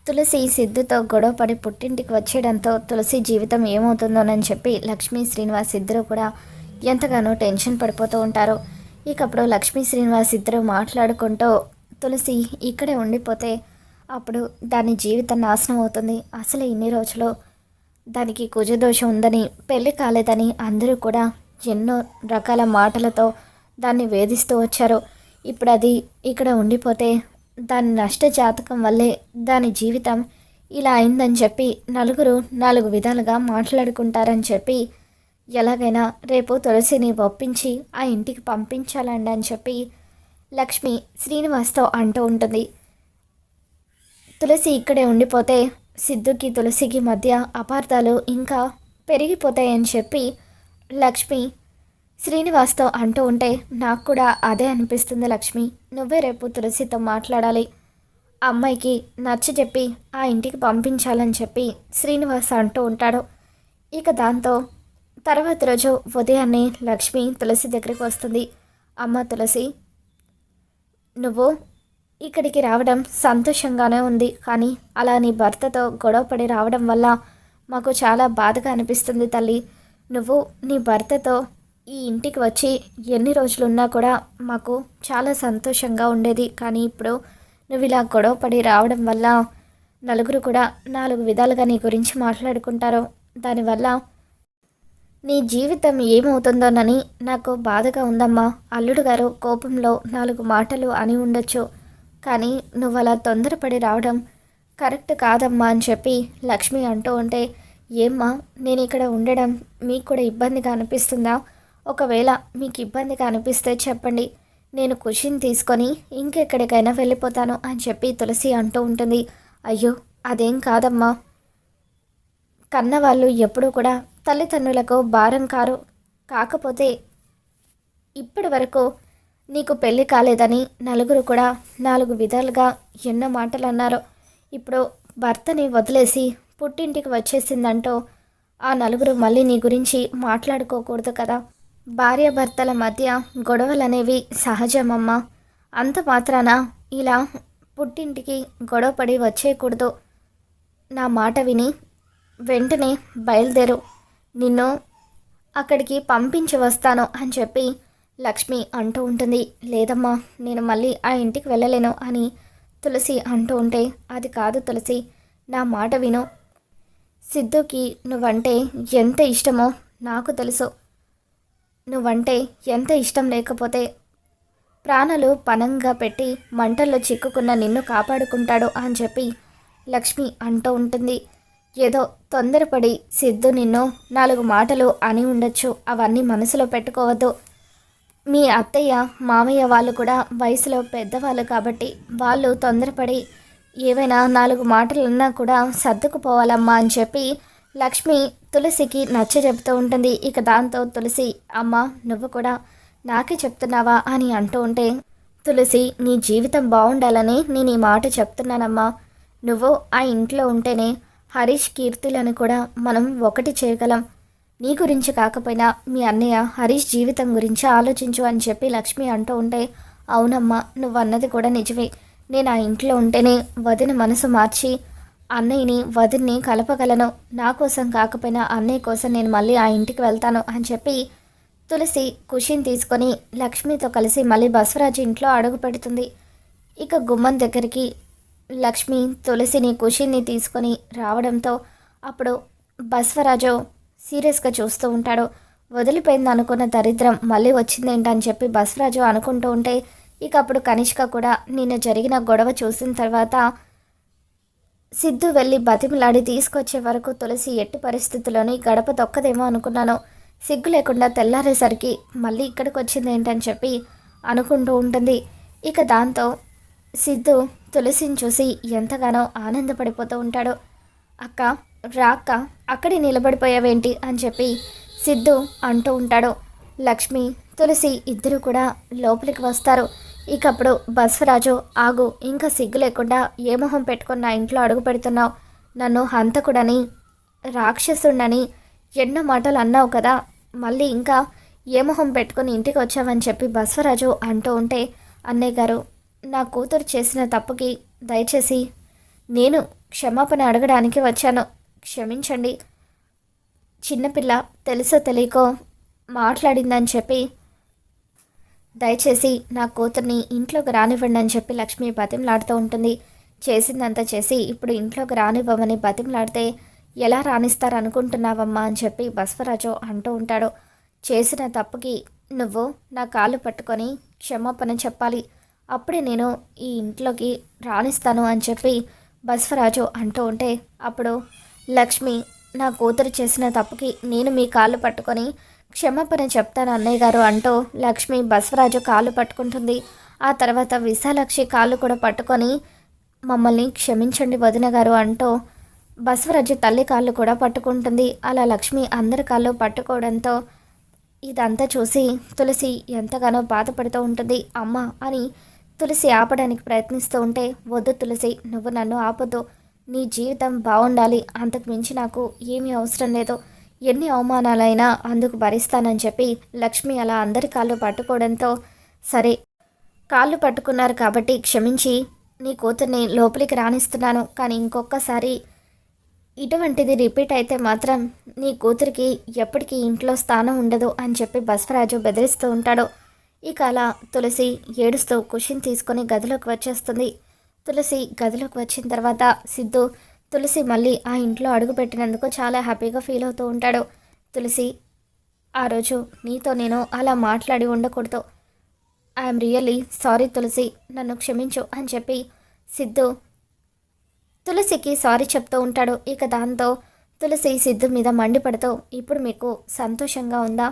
తులసి సిద్ధుతో గొడవపడి పుట్టింటికి వచ్చేయడంతో తులసి జీవితం ఏమవుతుందోనని చెప్పి లక్ష్మీ శ్రీనివాస్ ఇద్దరు కూడా ఎంతగానో టెన్షన్ పడిపోతూ ఉంటారు. ఇకప్పుడు లక్ష్మీ శ్రీనివాస్ ఇద్దరు మాట్లాడుకుంటూ తులసి ఇక్కడే ఉండిపోతే అప్పుడు దాని జీవితం నాశనం అవుతుంది. అసలు ఇన్ని రోజులు దానికి కుజదోషం ఉందని, పెళ్లి కాలేదని అందరూ కూడా ఎన్నో రకాల మాటలతో దాన్ని వేధిస్తూ వచ్చారు. ఇప్పుడు అది ఇక్కడ ఉండిపోతే దాని నష్ట జాతకం వల్లే దాని జీవితం ఇలా అయిందని చెప్పి నలుగురు నాలుగు విధాలుగా మాట్లాడుకుంటారని చెప్పి ఎలాగైనా రేపు తులసిని ఒప్పించి ఆ ఇంటికి పంపించాలండి అని చెప్పి లక్ష్మి శ్రీనివాస్తో అంటూ ఉంటుంది. తులసి ఇక్కడే ఉండిపోతే సిద్ధుకి తులసికి మధ్య అపార్థాలు ఇంకా పెరిగిపోతాయని చెప్పి లక్ష్మి శ్రీనివాస్తో అంటూ ఉంటే నాకు కూడా అదే అనిపిస్తుంది లక్ష్మి. నువ్వే రేపు తులసితో మాట్లాడాలి, అమ్మాయికి నచ్చజెప్పి ఆ ఇంటికి పంపించాలని చెప్పి శ్రీనివాస్ అంటూ ఉంటాడు. ఇక దాంతో తర్వాత రోజు ఉదయాన్నే లక్ష్మి తులసి దగ్గరికి వస్తుంది. అమ్మ తులసి, నువ్వు ఇక్కడికి రావడం సంతోషంగానే ఉంది, కానీ అలా నీ భర్తతో గొడవపడి రావడం వల్ల మాకు చాలా బాధగా అనిపిస్తుంది తల్లి. నువ్వు నీ భర్తతో ఈ ఇంటికి వచ్చి ఎన్ని రోజులున్నా కూడా మాకు చాలా సంతోషంగా ఉండేది, కానీ ఇప్పుడు నువ్వు ఇలా గొడవపడి రావడం వల్ల నలుగురు కూడా నాలుగు విధాలుగా నీ గురించి మాట్లాడుకుంటారు. దానివల్ల నీ జీవితం ఏమవుతుందోనని నాకు బాధగా ఉందమ్మా. అల్లుడు గారు కోపంలో నాలుగు మాటలు అని ఉండొచ్చు, కానీ నువ్వు అలా తొందరపడి రావడం కరెక్ట్ కాదమ్మా అని చెప్పి లక్ష్మి అంటూ ఉంటే, ఏమ్మా నేను ఇక్కడ ఉండడం మీకు కూడా ఇబ్బందిగా అనిపిస్తుందా? ఒకవేళ మీకు ఇబ్బందిగా అనిపిస్తే చెప్పండి, నేను ఖుషిని తీసుకొని ఇంకెక్కడికైనా వెళ్ళిపోతాను అని చెప్పి తులసి అంటూ ఉంటుంది. అయ్యో అదేం కాదమ్మా, కన్నవాళ్ళు ఎప్పుడూ కూడా తల్లిదండ్రులకు భారం కారు. కాకపోతే ఇప్పటి వరకు నీకు పెళ్ళి కాలేదని నలుగురు కూడా నాలుగు విధాలుగా ఎన్నో మాటలు అన్నారు. ఇప్పుడు భర్తని వదిలేసి పుట్టింటికి వచ్చేసిందంటూ ఆ నలుగురు మళ్ళీ నీ గురించి మాట్లాడుకోకూడదు కదా. భార్యాభర్తల మధ్య గొడవలు అనేవి సహజమమ్మా. అంత మాత్రాన ఇలా పుట్టింటికి గొడవపడి వచ్చేయకూడదు. నా మాట విని వెంటనే బయలుదేరు, నిన్ను అక్కడికి పంపించి వస్తాను అని చెప్పి లక్ష్మి అంటూ ఉంటుంది. లేదమ్మా నేను మళ్ళీ ఆ ఇంటికి వెళ్ళలేను అని తులసి అంటూ ఉంటే, అది కాదు తులసి, నా మాట విను. సిద్ధుకి నువ్వంటే ఎంత ఇష్టమో నాకు తెలుసు. నువ్వంటే ఎంత ఇష్టం లేకపోతే ప్రాణాలు పణంగా పెట్టి మంటల్లో చిక్కుకున్న నిన్ను కాపాడుకుంటాడు అని చెప్పి లక్ష్మి అంటూ ఉంటుంది. ఏదో తొందరపడి సిద్ధు నిన్ను నాలుగు మాటలు అని ఉండొచ్చు, అవన్నీ మనసులో పెట్టుకోవద్దు. మీ అత్తయ్య మామయ్య వాళ్ళు కూడా వయసులో పెద్దవాళ్ళు కాబట్టి వాళ్ళు తొందరపడి ఏవైనా నాలుగు మాటలు అన్నా కూడా సర్దుకుపోవాలమ్మా అని చెప్పి లక్ష్మి తులసికి నచ్చ చెప్తూ ఉంటుంది. ఇక దాంతో తులసి, అమ్మ నువ్వు కూడా నాకే చెప్తున్నావా అని అంటూ ఉంటే, తులసి నీ జీవితం బాగుండాలని నేను ఈ మాట చెప్తున్నానమ్మా. నువ్వు ఆ ఇంట్లో ఉంటేనే హరీష్ కీర్తిలను కూడా మనం ఒకటి చేయగలం. నీ గురించి కాకపోయినా మీ అన్నయ్య హరీష్ జీవితం గురించి ఆలోచించు అని చెప్పి లక్ష్మి అంటూ ఉంటే, అవునమ్మా నువ్వు అన్నది కూడా నిజమే. నేను ఆ ఇంట్లో ఉంటేనే వదిన మనసు మార్చి అన్నయ్యని వదిన్ని కలపగలను. నా కోసం కాకపోయినా అన్నయ్య కోసం నేను మళ్ళీ ఆ ఇంటికి వెళ్తాను అని చెప్పి తులసి ఖుషిని తీసుకొని లక్ష్మితో కలిసి మళ్ళీ బసవరాజు ఇంట్లో అడుగు పెడుతుంది. ఇక గుమ్మం దగ్గరికి లక్ష్మి తులసిని ఖుషిని తీసుకొని రావడంతో అప్పుడు బసవరాజు సీరియస్గా చూస్తూ ఉంటాడు. వదిలిపోయింది అనుకున్న దరిద్రం మళ్ళీ వచ్చిందేంటని చెప్పి బసవరాజు అనుకుంటూ ఉంటే, ఇక అప్పుడు కనిష్క కూడా నిన్న జరిగిన గొడవ చూసిన తర్వాత సిద్ధు వెళ్ళి బతిమలాడి తీసుకొచ్చే వరకు తులసి ఎట్టి పరిస్థితుల్లోని గడప తొక్కదేమో అనుకున్నాను. సిగ్గు లేకుండా తెల్లారేసరికి మళ్ళీ ఇక్కడికి వచ్చింది ఏంటని చెప్పి అనుకుంటూ ఉంటుంది. ఇక దాంతో సిద్ధు తులసిని చూసి ఎంతగానో ఆనందపడిపోతూ ఉంటాడు. అక్క రాక్క అక్కడే నిలబడిపోయావేంటి అని చెప్పి సిద్ధు అంటూ ఉంటాడు. లక్ష్మి తులసి ఇద్దరు కూడా లోపలికి వస్తారు. ఇకప్పుడు బసవరాజు, ఆగు, ఇంకా సిగ్గు లేకుండా ఏ మొహం పెట్టుకుని నా ఇంట్లో అడుగు పెడుతున్నావు? నన్ను హంతకుడని రాక్షసుడని ఎన్నో మాటలు అన్నావు కదా, మళ్ళీ ఇంకా ఏ మొహం పెట్టుకుని ఇంటికి వచ్చావని చెప్పి బసవరాజు అంటూ ఉంటే, అన్నయ్య గారు నా కూతురు చేసిన తప్పుకి దయచేసి నేను క్షమాపణ అడగడానికి వచ్చాను. క్షమించండి. చిన్నపిల్ల తెలుసో తెలియకో మాట్లాడిందని చెప్పి దయచేసి నా కూతుర్ని ఇంట్లోకి రానివ్వండి అని చెప్పి లక్ష్మి బతిమలాడుతూ ఉంటుంది. చేసిందంతా చేసి ఇప్పుడు ఇంట్లోకి రానివ్వమని బతిమలాడితే ఎలా రాణిస్తారనుకుంటున్నావమ్మా అని చెప్పి బసవరాజు అంటూ ఉంటాడు. చేసిన తప్పుకి నువ్వు నా కాళ్ళు పట్టుకొని క్షమాపణ చెప్పాలి, అప్పుడే నేను ఈ ఇంట్లోకి రాణిస్తాను అని చెప్పి బసవరాజు అంటూ ఉంటే అప్పుడు లక్ష్మి నా కూతురు చేసిన తప్పుకి నేను మీ కాళ్ళు పట్టుకొని క్షమాపణ చెప్తాను అన్నయ్య గారు అంటూ లక్ష్మి బసవరాజు కాళ్ళు పట్టుకుంటుంది. ఆ తర్వాత విశాలాక్షి కాళ్ళు కూడా పట్టుకొని మమ్మల్ని క్షమించండి వదిన గారు అంటూ బసవరాజు తల్లి కాళ్ళు కూడా పట్టుకుంటుంది. అలా లక్ష్మి అందరి కాళ్ళు పట్టుకోవడంతో ఇదంతా చూసి తులసి ఎంతగానో బాధపడుతూ ఉంటుంది. అమ్మ అని తులసి ఆపడానికి ప్రయత్నిస్తూ ఉంటే, వద్దు తులసి, నువ్వు నన్ను ఆపొద్దు, నీ జీవితం బాగుండాలి, అంతకు మించి నాకు ఏమీ అవసరం లేదు, ఎన్ని అవమానాలైనా అందుకు భరిస్తానని చెప్పి లక్ష్మి అలా అందరి కాళ్ళు పట్టుకోవడంతో, సరే కాళ్ళు పట్టుకున్నారు కాబట్టి క్షమించి నీ కూతుర్ని లోపలికి రాణిస్తున్నాను, కానీ ఇంకొకసారి ఇటువంటిది రిపీట్ అయితే మాత్రం నీ కూతురికి ఎప్పటికీ ఇంట్లో స్థానం ఉండదు అని చెప్పి బసవరాజు బెదిరిస్తూ ఉంటాడు. ఇక అలా తులసి ఏడుస్తూ కుషిని తీసుకొని గదిలోకి వచ్చేస్తుంది. తులసి గదిలోకి వచ్చిన తర్వాత సిద్ధు తులసి మళ్ళీ ఆ ఇంట్లో అడుగుపెట్టినందుకు చాలా హ్యాపీగా ఫీల్ అవుతూ ఉంటాడు. తులసి, ఆ రోజు నీతో నేను అలా మాట్లాడి ఉండకూడదు, ఐఎమ్ రియల్లీ సారీ తులసి, నన్ను క్షమించు అని చెప్పి సిద్ధు తులసికి సారీ చెప్తూ ఉంటాడు. ఇక దాంతో తులసి సిద్ధు మీద మండిపడుతూ, ఇప్పుడు మీకు సంతోషంగా ఉందా?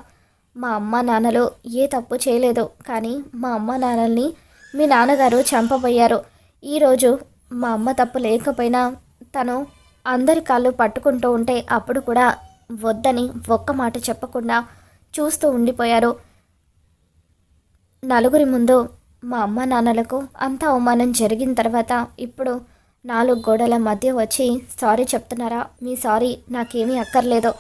మా అమ్మ నాన్నలు ఏ తప్పు చేయలేదు, కానీ మా అమ్మ నాన్నల్ని మీ నాన్నగారు చంపబోయారు. ఈరోజు మా అమ్మ తప్పు లేకపోయినా తను అందరి కాళ్ళు పట్టుకుంటూ ఉంటే అప్పుడు కూడా వద్దని ఒక్క మాట చెప్పకుండా చూస్తూ ఉండిపోయారు. నలుగురి ముందు మా అమ్మ నాన్నలకు అంత అవమానం జరిగిన తర్వాత ఇప్పుడు 4 గోడల మధ్య వచ్చి సారీ చెప్తున్నారా? మీ సారీ నాకేమీ అక్కర్లేదు.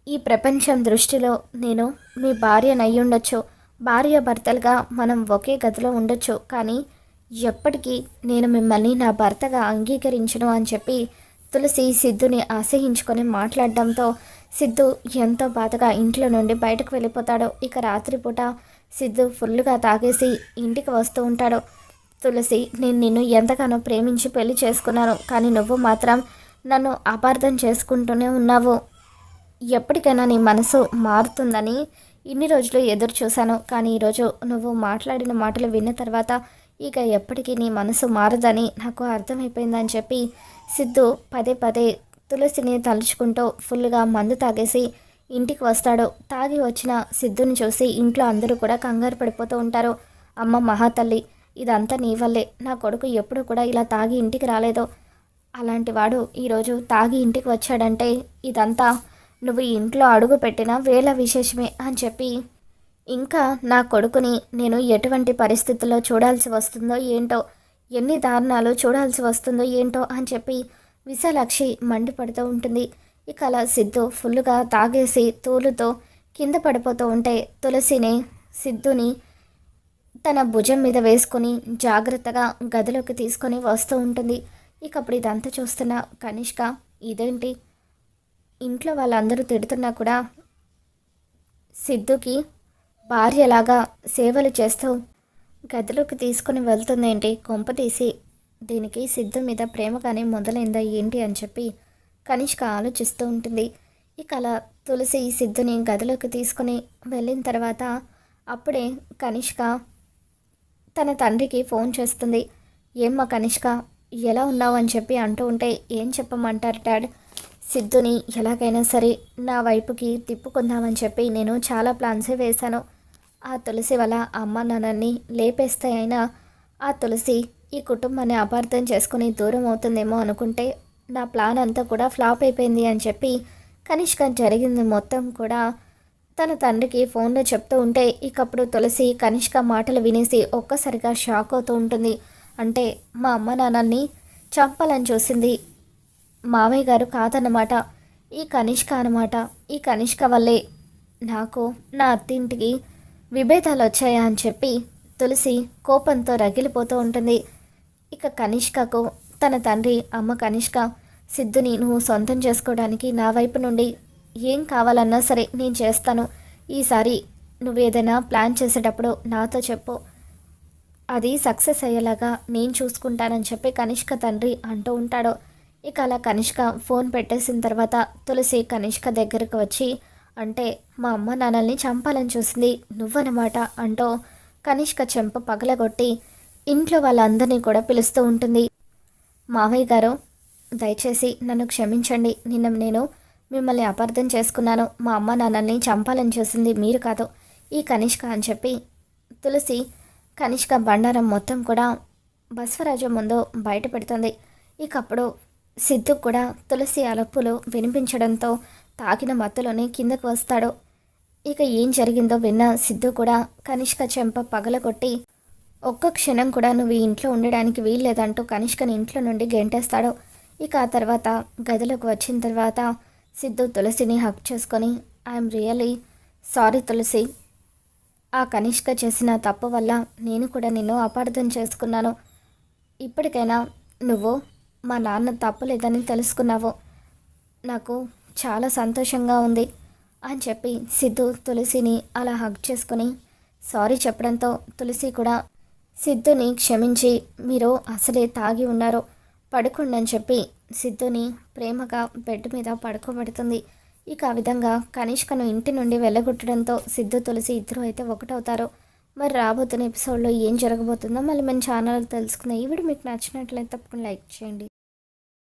ఈ ప్రపంచం దృష్టిలో నేను మీ భార్యనయ్యుండొచ్చు, భార్య భర్తలుగా మనం ఒకే గదిలో ఉండొచ్చు, కానీ ఎప్పటికీ నేను మిమ్మల్ని నా భర్తగా అంగీకరించను అని చెప్పి తులసి సిద్ధుని అసహించుకొని మాట్లాడడంతో సిద్ధు ఎంతో బాధగా ఇంట్లో నుండి బయటకు వెళ్ళిపోతాడు. ఇక రాత్రిపూట సిద్ధు ఫుల్గా తాగేసి ఇంటికి వస్తూ ఉంటాడు. తులసి, నేను నిన్ను ఎంతగానో ప్రేమించి పెళ్లి చేసుకున్నాను, కానీ నువ్వు మాత్రం నన్ను అపార్థం చేసుకుంటూనే ఉన్నావు. ఎప్పటికైనా నీ మనసు మారుతుందని ఇన్ని రోజులు ఎదురు చూశాను, కానీ ఈరోజు నువ్వు మాట్లాడిన మాటలు విన్న తర్వాత ఇక ఎప్పటికీ నీ మనసు మారదని నాకు అర్థమైపోయిందని చెప్పి సిద్ధు పదే పదే తులసిని తలుచుకుంటూ ఫుల్గా మందు తాగేసి ఇంటికి వస్తాడు. తాగి వచ్చిన సిద్ధుని చూసి ఇంట్లో అందరూ కూడా కంగారు పడిపోతూ ఉంటారు. అమ్మ మహాతల్లి, ఇదంతా నీ వల్లే, నా కొడుకు ఎప్పుడు కూడా ఇలా తాగి ఇంటికి రాలేదు, అలాంటి వాడు ఈరోజు తాగి ఇంటికి వచ్చాడంటే ఇదంతా నువ్వు ఇంట్లో అడుగు పెట్టిన వేళ విశేషమే అని చెప్పి, ఇంకా నా కొడుకుని నేను ఎటువంటి పరిస్థితుల్లో చూడాల్సి వస్తుందో ఏంటో, ఎన్ని దారుణాలు చూడాల్సి వస్తుందో ఏంటో అని చెప్పి విశాలాక్షి మండిపడుతూ ఉంటుంది. ఇక అలా సిద్ధు ఫుల్గా తాగేసి తూలుతో కింద పడిపోతూ ఉంటే తులసిని సిద్ధుని తన భుజం మీద వేసుకొని జాగ్రత్తగా గదిలోకి తీసుకొని వస్తూ ఉంటుంది. ఇక అప్పుడు ఇదంతా చూస్తున్న కనిష్క, ఇదేంటి ఇంట్లో వాళ్ళందరూ తిడుతున్నా కూడా సిద్ధుకి భార్యలాగా సేవలు చేస్తూ గదిలోకి తీసుకుని వెళ్తుందేంటి, కొంప తీసి దీనికి సిద్ధు మీద ప్రేమ కానీ మొదలైందా ఏంటి అని చెప్పి కనిష్క ఆలోచిస్తూ ఉంటుంది. ఇక అలా తులసి సిద్ధుని గదిలోకి తీసుకుని వెళ్ళిన తర్వాత అప్పుడే కనిష్క తన తండ్రికి ఫోన్ చేస్తుంది. ఏమ్మా కనిష్క, ఎలా ఉన్నావు అని చెప్పి అంటూ ఉంటే, ఏం చెప్పమంటారు డాడ్, సిద్ధుని ఎలాగైనా సరే నా వైపుకి తిప్పుకుందామని చెప్పి నేను చాలా ప్లాన్సే వేశాను. ఆ తులసి వల్ల అమ్మ నాన్నల్ని లేపేస్తే అయినా ఆ తులసి ఈ కుటుంబాన్ని అపార్థం చేసుకుని దూరం అవుతుందేమో అనుకుంటే నా ప్లాన్ అంతా కూడా ఫ్లాప్ అయిపోయింది అని చెప్పి కనిష్క జరిగింది మొత్తం కూడా తన తండ్రికి ఫోన్లో చెప్తూ ఉంటే, ఇకప్పుడు తులసి కనిష్క మాటలు వినేసి ఒక్కసారిగా షాక్ అవుతూ ఉంటుంది. అంటే మా అమ్మ నాన్నల్ని చంపాలని చూసింది మావయ్య గారు కాదన్నమాట, ఈ కనిష్క అన్నమాట. ఈ కనిష్క వల్లే నాకు నా అత్తింటికి విభేదాలు వచ్చాయా అని చెప్పి తులసి కోపంతో రగిలిపోతూ ఉంటుంది. ఇక కనిష్కకు తన తండ్రి అమ్మ కనిష్క సిద్ధుని నువ్వు సొంతం చేసుకోవడానికి నా వైపు నుండి ఏం కావాలన్నా సరే నేను చేస్తాను. ఈసారి నువ్వేదైనా ప్లాన్ చేసేటప్పుడు నాతో చెప్పు, అది సక్సెస్ అయ్యేలాగా నేను చూసుకుంటానని చెప్పి కనిష్క తండ్రి అంటూ ఉంటాడు. ఇక అలా కనిష్క ఫోన్ పెట్టేసిన తర్వాత తులసి కనిష్క దగ్గరకు వచ్చి, అంటే మా అమ్మ నాన్నల్ని చంపాలని చూసింది నువ్వన్నమాట అంటూ కనిష్క చెంప పగలగొట్టి ఇంట్లో వాళ్ళందరినీ కూడా పిలుస్తూ ఉంటుంది. మావయ్య గారు, దయచేసి నన్ను క్షమించండి. నిన్న నేను మిమ్మల్ని అపార్థం చేసుకున్నాను. మా అమ్మ నాన్నల్ని చంపాలని చూసింది మీరు కాదు, ఈ కనిష్క అని చెప్పి తులసి కనిష్క బండారం మొత్తం కూడా బసవరాజు ముందు బయట పెడుతుంది. ఇక అప్పుడు సిద్ధు కూడా తులసి అలప్పులు వినిపించడంతో తాకిన మత్తులోనే కిందకు వస్తాడు. ఇక ఏం జరిగిందో విన్న సిద్ధు కూడా కనిష్క చెంప పగలగొట్టి ఒక్క క్షణం కూడా నువ్వు ఈ ఇంట్లో ఉండడానికి వీల్లేదంటూ కనిష్కని ఇంట్లో నుండి గెంటేస్తాడు. ఇక ఆ తర్వాత గదిలోకి వచ్చిన తర్వాత సిద్ధు తులసిని హక్ చేసుకొని, ఐఎమ్ రియలీ సారీ తులసి, ఆ కనిష్క చేసిన తప్పు వల్ల నేను కూడా నిన్ను అపార్థం చేసుకున్నాను. ఇప్పటికైనా నువ్వు మా నాన్న తప్పు లేదని తెలుసుకున్నావు, నాకు చాలా సంతోషంగా ఉంది అని చెప్పి సిద్ధు తులసిని అలా హగ్ చేసుకుని సారీ చెప్పడంతో తులసి కూడా సిద్ధుని క్షమించి మీరు అసలే తాగి ఉన్నారు, పడుకోండి అని చెప్పి సిద్ధుని ప్రేమగా బెడ్ మీద పడుకోబెడుతుంది. ఇక ఆ విధంగా కనిష్కను ఇంటి నుండి వెళ్ళగొట్టడంతో సిద్ధు తులసి ఇద్దరు అయితే ఒకటవుతారు. మరి రాబోతున్న ఎపిసోడ్లో ఏం జరగబోతుందో మళ్ళీ మన ఛానల్ తెలుసుకుందాం. ఈ వీడియో మీకు నచ్చినట్లయితే తప్పకుండా లైక్ చేయండి.